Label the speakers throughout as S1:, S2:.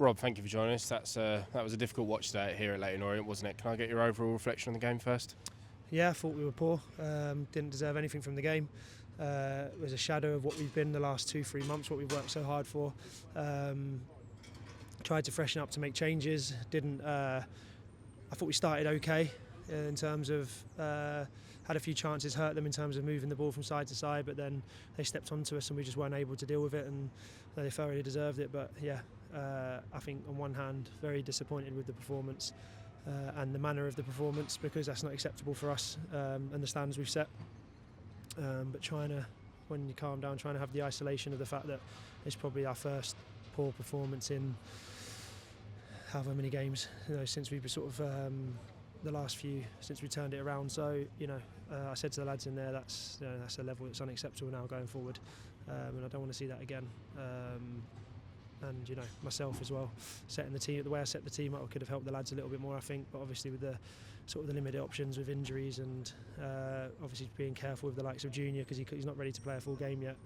S1: Rob, thank you for joining us. That was a difficult watch today here at Leyton Orient, wasn't it? Can I get your overall reflection on the game first?
S2: Yeah, I thought we were poor. Didn't deserve anything from the game. It was a shadow of what we've been the last 2-3 months, what we've worked so hard for. Tried to freshen up to make changes. I thought we started okay in terms of had a few chances, hurt them in terms of moving the ball from side to side, but then they stepped onto us and we just weren't able to deal with it, and they thoroughly deserved it. But yeah, I think on one hand, very disappointed with the performance and the manner of the performance, because that's not acceptable for us and the standards we've set. But when you calm down, trying to have the isolation of the fact that it's probably our first poor performance in however many games, since we've sort of the last few, since we turned it around. So I said to the lads in there, that's a level that's unacceptable now going forward, and I don't want to see that again. And myself as well, setting the team the way I set the team up, I could have helped the lads a little bit more, I think. But obviously with the sort of the limited options with injuries and obviously being careful with the likes of Junior, because he's not ready to play a full game yet,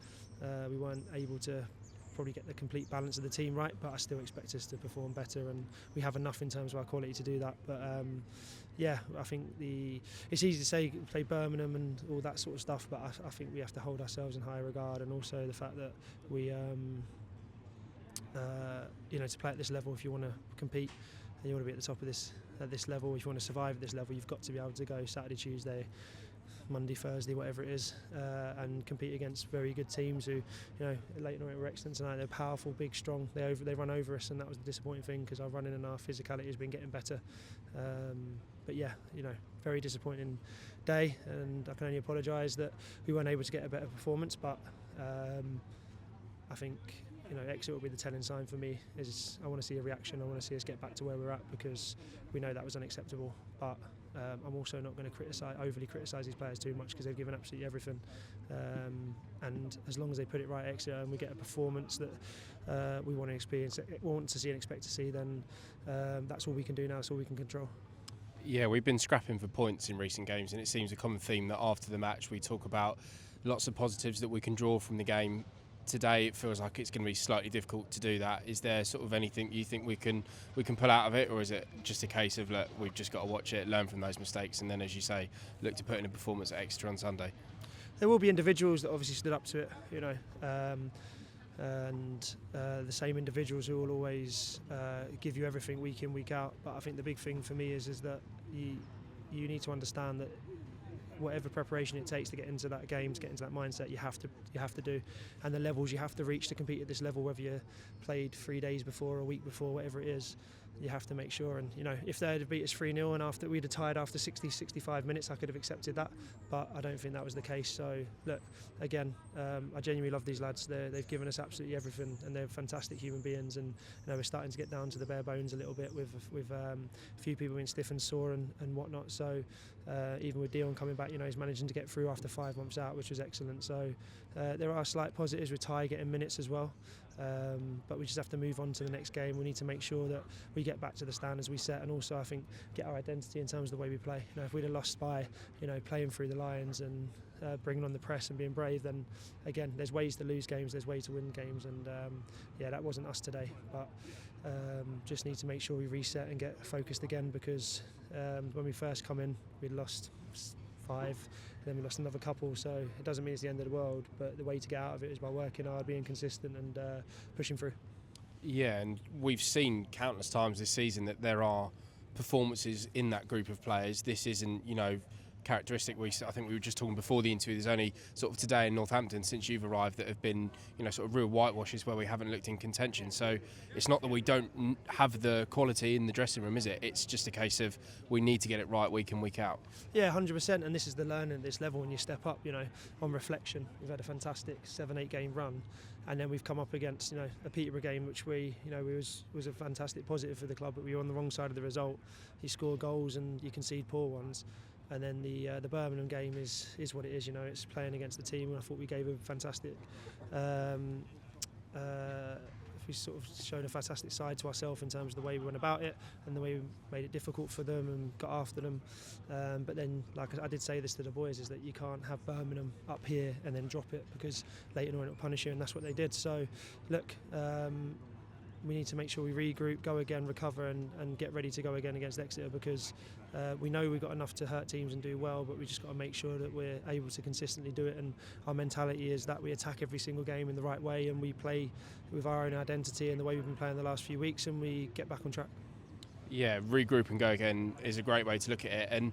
S2: we weren't able to probably get the complete balance of the team right. But I still expect us to perform better, and we have enough in terms of our quality to do that. But I think it's easy to say play Birmingham and all that sort of stuff, but I think we have to hold ourselves in high regard, and also the fact that we to play at this level, if you want to compete and you want to be at the top of at this level, if you want to survive at this level, you've got to be able to go Saturday, Tuesday, Monday, Thursday, whatever it is, and compete against very good teams who, Leyton Orient were excellent tonight. They're powerful, big, strong. They run over us, and that was the disappointing thing, because our running and our physicality has been getting better. But yeah, very disappointing day, and I can only apologise that we weren't able to get a better performance. But I think exit will be the telling sign for me. I want to see a reaction. I want to see us get back to where we're at, because we know that was unacceptable. But I'm also not going to overly criticise these players too much, because they've given absolutely everything. And as long as they put it right at Exeter and we get a performance that we want to see and expect to see, then that's all we can do now. That's all we can control.
S1: Yeah, we've been scrapping for points in recent games, and it seems a common theme that after the match we talk about lots of positives that we can draw from the game. Today it feels like it's going to be slightly difficult to do that. Is there sort of anything you think we can pull out of it, or is it just a case of, look, we've just got to watch it, learn from those mistakes, and then, as you say, look to put in a performance at Exeter on Sunday?
S2: There will be individuals that obviously stood up to it, and the same individuals who will always give you everything week in, week out. But I think the big thing for me is that you need to understand that whatever preparation it takes to get into that game, to get into that mindset, you have to do, and the levels you have to reach to compete at this level, whether you played 3 days before, a week before, whatever it is, you have to make sure. And if they had beat us 3-0 and after we'd have tied after 60-65 minutes, I could have accepted that, but I don't think that was the case. So look, again, I genuinely love these lads. They've given us absolutely everything, and they're fantastic human beings, and we're starting to get down to the bare bones a little bit with a few people being stiff and sore and whatnot. So even with Dion coming back, he's managing to get through after 5 months out, which was excellent. So there are slight positives with Ty getting minutes as well. But we just have to move on to the next game. We need to make sure that we get back to the standards we set, and also I think get our identity in terms of the way we play. If we'd have lost by playing through the lines and bringing on the press and being brave, then again, there's ways to lose games, there's ways to win games, and that wasn't us today. But just need to make sure we reset and get focused again, because when we first come in, we'd lost 5, then we lost another couple, so it doesn't mean it's the end of the world, but the way to get out of it is by working hard, being consistent, and pushing through.
S1: Yeah, and we've seen countless times this season that there are performances in that group of players. This isn't, characteristic. I think we were just talking before the interview, there's only sort of today in Northampton since you've arrived that have been sort of real whitewashes where we haven't looked in contention. So it's not that we don't have the quality in the dressing room, is it? It's just a case of we need to get it right week in, week out.
S2: Yeah, 100%, and this is the learning at this level when you step up. On reflection, we've had a fantastic 7-8 game run, and then we've come up against a Peterborough game which was a fantastic positive for the club, but we were on the wrong side of the result. You score goals and you concede poor ones. And then the Birmingham game is what it is. It's playing against the team, and I thought we gave a fantastic. We sort of showed a fantastic side to ourselves in terms of the way we went about it and the way we made it difficult for them and got after them. But then, like I did say this to the boys, is that you can't have Birmingham up here and then drop it, because Leyton Orient will punish you, and that's what they did. So, look. we need to make sure we regroup, go again, recover, and get ready to go again against Exeter, because we know we've got enough to hurt teams and do well, but we just got to make sure that we're able to consistently do it. And our mentality is that we attack every single game in the right way, and we play with our own identity and the way we've been playing the last few weeks, and we get back on track.
S1: Yeah, regroup and go again is a great way to look at it, and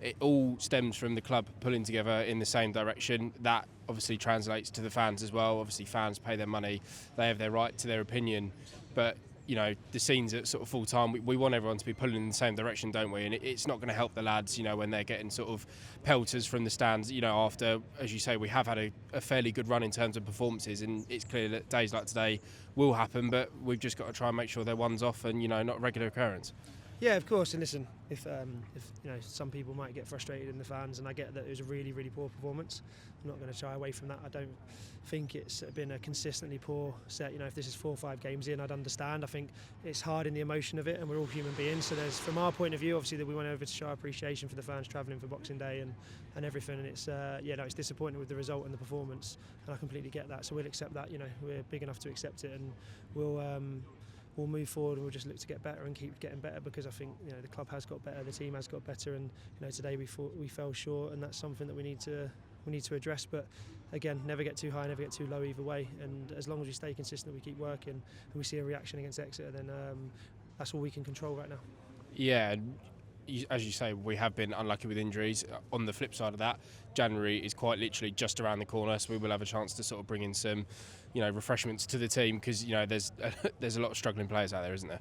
S1: it all stems from the club pulling together in the same direction. That obviously translates to the fans as well. Obviously fans pay their money, they have their right to their opinion, but you know, the scenes at sort of full time, we want everyone to be pulling in the same direction, don't we? And it's not going to help the lads, you know, when they're getting sort of pelters from the stands, you know, after, as you say, we have had a fairly good run in terms of performances, and it's clear that days like today will happen, but we've just got to try and make sure they're ones off and, you know, not a regular occurrence.
S2: Yeah, of course. And listen, if you know, some people might get frustrated in the fans, and I get that it was a really, really poor performance. I'm not going to shy away from that. I don't think it's been a consistently poor set. You know, if this is 4 or 5 games in, I'd understand. I think it's hard in the emotion of it, and we're all human beings. So there's, from our point of view, obviously that we went over to show our appreciation for the fans travelling for Boxing Day and everything. And it's it's disappointing with the result and the performance, and I completely get that. So we'll accept that. You know, we're big enough to accept it, and we'll move forward, and we'll just look to get better and keep getting better, because I think, you know, the club has got better, the team has got better, and you know, today we fell short, and that's something that we need to address. But again, never get too high, never get too low either way, and as long as we stay consistent, we keep working, and we see a reaction against Exeter, then that's all we can control right now.
S1: Yeah, as you say, we have been unlucky with injuries. On the flip side of that, January is quite literally just around the corner, so we will have a chance to sort of bring in some, you know, refreshments to the team, because, you know, there's a lot of struggling players out there, isn't there?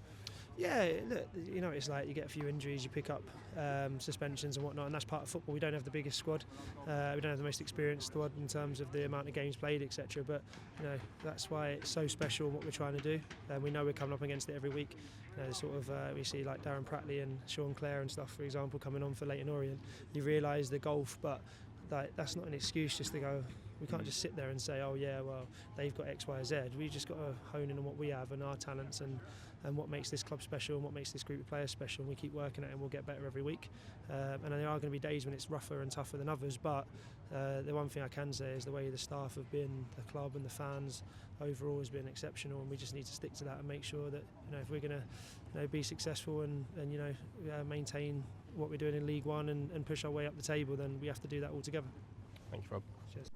S2: Yeah, look, you know, it's like you get a few injuries, you pick up suspensions and whatnot, and that's part of football. We don't have the biggest squad, we don't have the most experienced squad in terms of the amount of games played, etc. But you know, that's why it's so special what we're trying to do. We know we're coming up against it every week. You know, sort of we see like Darren Pratley and Sean Clare and stuff, for example, coming on for Leyton Orient. You realise the gulf, but that's not an excuse just to go. We can't just sit there and say, oh yeah, well, they've got X, Y, Z. We've just got to hone in on what we have and our talents and what makes this club special and what makes this group of players special. And we keep working at it, and we'll get better every week. And there are going to be days when it's rougher and tougher than others, but the one thing I can say is the way the staff have been, the club and the fans overall has been exceptional, and we just need to stick to that and make sure that, you know, if we're going to, you know, be successful and you know, maintain what we're doing in League One and push our way up the table, then we have to do that all together.
S1: Thank you, Rob.
S2: Cheers.